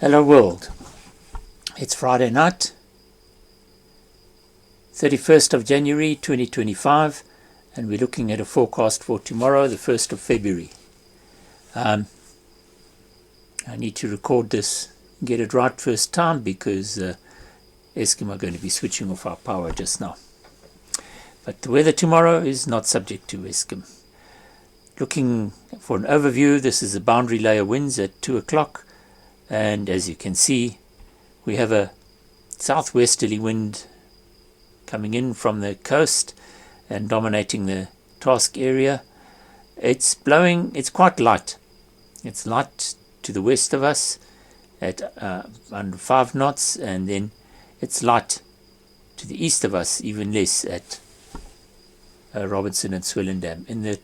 Hello world, it's Friday night, 31st of January 2025, and we're looking at a forecast for tomorrow, the 1st of February. I need to record this, get it right first time, because Eskom are going to be switching off our power just now. But the weather tomorrow is not subject to Eskom. Looking for an overview, this is the boundary layer winds at 2 o'clock. And as you can see, we have a southwesterly wind coming in from the coast and dominating the task area. It's blowing, it's quite light. It's light to the west of us at under 5 knots, and then it's light to the east of us, even less at Robertson and Swellendam. In the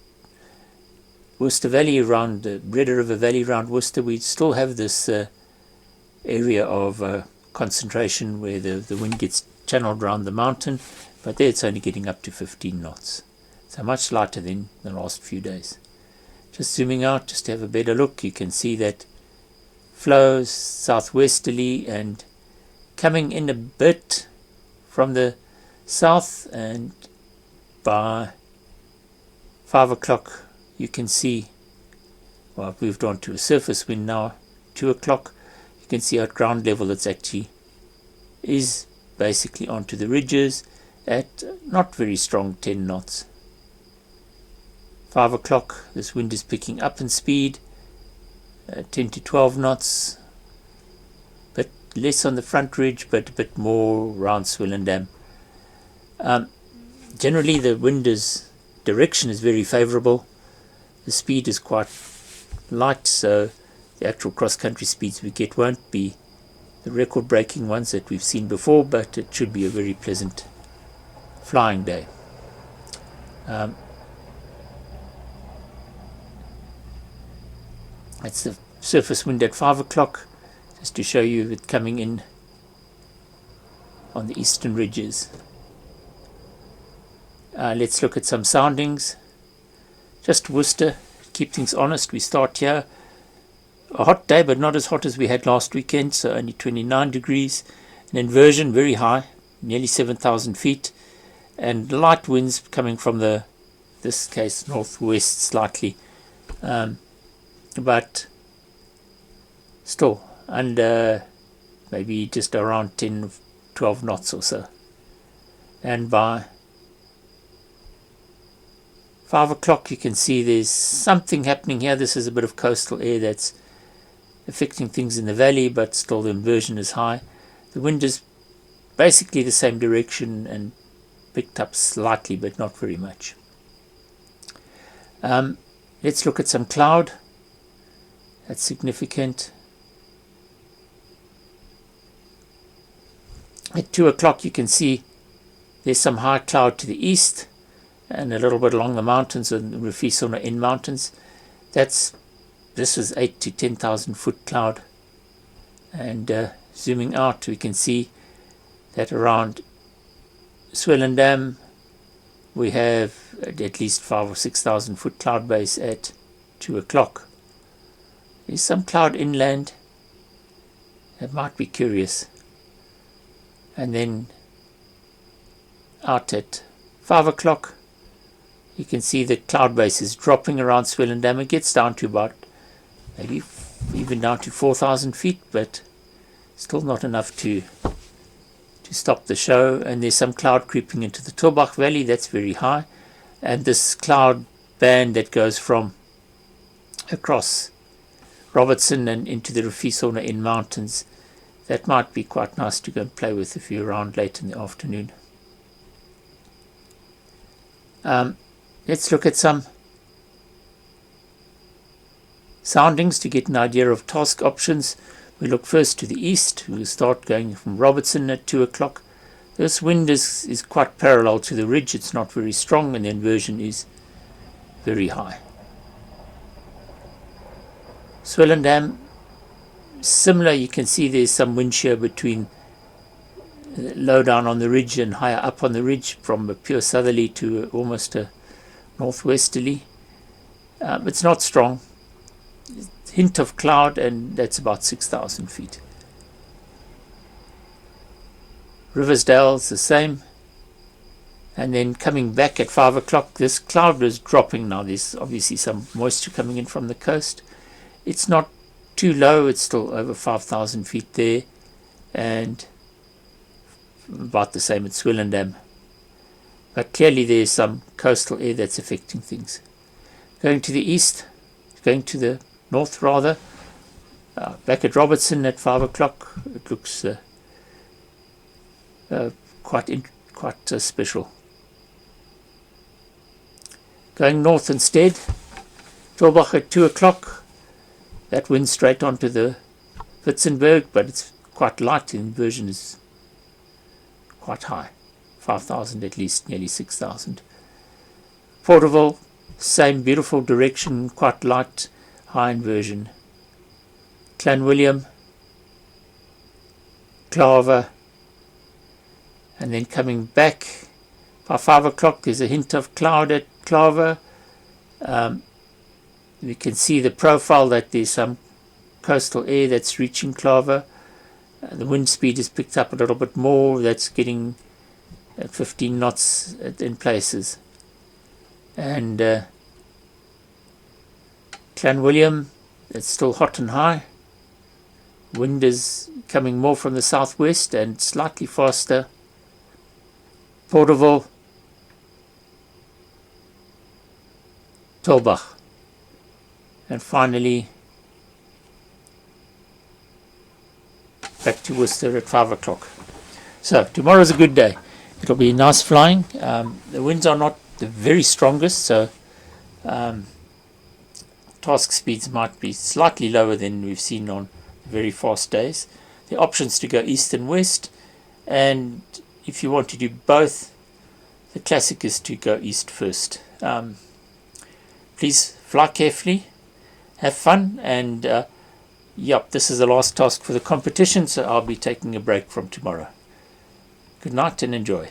Worcester Valley, around the Red River Valley around Worcester, we still have this area of concentration where the wind gets channeled around the mountain, but there it's only getting up to 15 knots. So much lighter than the last few days. Just zooming out, just to have a better look, you can see that flows southwesterly and coming in a bit from the south, and by 5 o'clock you can see, well, I've moved on to a surface wind now, 2 o'clock, you can see at ground level it's actually is basically onto the ridges at not very strong 10 knots. 5 o'clock, this wind is picking up in speed, 10 to 12 knots, but less on the front ridge, but a bit more around Swellendam. Generally the wind direction is very favorable. The speed is quite light, so the actual cross-country speeds we get won't be the record-breaking ones that we've seen before, but it should be a very pleasant flying day. That's the surface wind at 5 o'clock, just to show you it coming in on the eastern ridges. Let's look at some soundings. Just Worcester, keep things honest, we start here. A hot day, but not as hot as we had last weekend, so only 29 degrees. An inversion very high, nearly 7,000 feet, and light winds coming from this case, northwest slightly, but still under maybe just around 10, 12 knots or so. And by 5 o'clock you can see there's something happening here. This is a bit of coastal air that's affecting things in the valley, but still the inversion is high. The wind is basically the same direction and picked up slightly, but not very much. Let's look at some cloud. That's significant. At 2 o'clock you can see there's some high cloud to the east and a little bit along the mountains and the Rufisona in mountains. This is 8 to 10,000 foot cloud, and zooming out we can see that around Swellendam we have at least 5 or 6,000 foot cloud base at 2 o'clock. There's some cloud inland that might be curious, and then out at 5 o'clock you can see the cloud base is dropping around Swellendam. It gets down to about maybe even down to 4,000 feet, but still not enough to stop the show. And there's some cloud creeping into the Tulbach Valley, that's very high, and this cloud band that goes from across Robertson and into the Rufisona in mountains, that might be quite nice to go and play with if you're around late in the afternoon. Let's look at some soundings to get an idea of task options. We look first to the east. We'll start going from Robertson at 2 o'clock. This wind is quite parallel to the ridge. It's not very strong, and the inversion is very high. Swellendam, similar. You can see there's some wind shear between low down on the ridge and higher up on the ridge, from a pure southerly to almost a northwesterly. It's not strong. hint of cloud, and that's about 6,000 feet. Riversdale's the same. And then coming back at 5 o'clock, this cloud is dropping now. There's obviously some moisture coming in from the coast. It's not too low. It's still over 5,000 feet there. And about the same at Swellendam. But clearly there's some coastal air that's affecting things. Going to the east, going to the north rather, back at Robertson at 5 o'clock, it looks quite special. Going north instead, Torbach at 2 o'clock, that winds straight onto the Witzenberg, but it's quite light. The inversion is quite high, 5,000 at least, nearly 6,000. Porterville, same beautiful direction, quite light, high inversion. Clanwilliam, Claver, and then coming back by 5 o'clock there's a hint of cloud at Claver. We can see the profile that there's some coastal air that's reaching Claver. The wind speed is picked up a little bit more. That's getting at 15 knots in places. And Clanwilliam, it's still hot and high. Wind is coming more from the southwest and slightly faster. Porterville, Tolbach, and finally back to Worcester at 5 o'clock. So tomorrow's a good day. It'll be nice flying. The winds are not the very strongest, so task speeds might be slightly lower than we've seen on very fast days. The options to go east and west, and if you want to do both, the classic is to go east first. Please fly carefully, have fun, and yep, this is the last task for the competition, so I'll be taking a break from tomorrow. Good night and enjoy.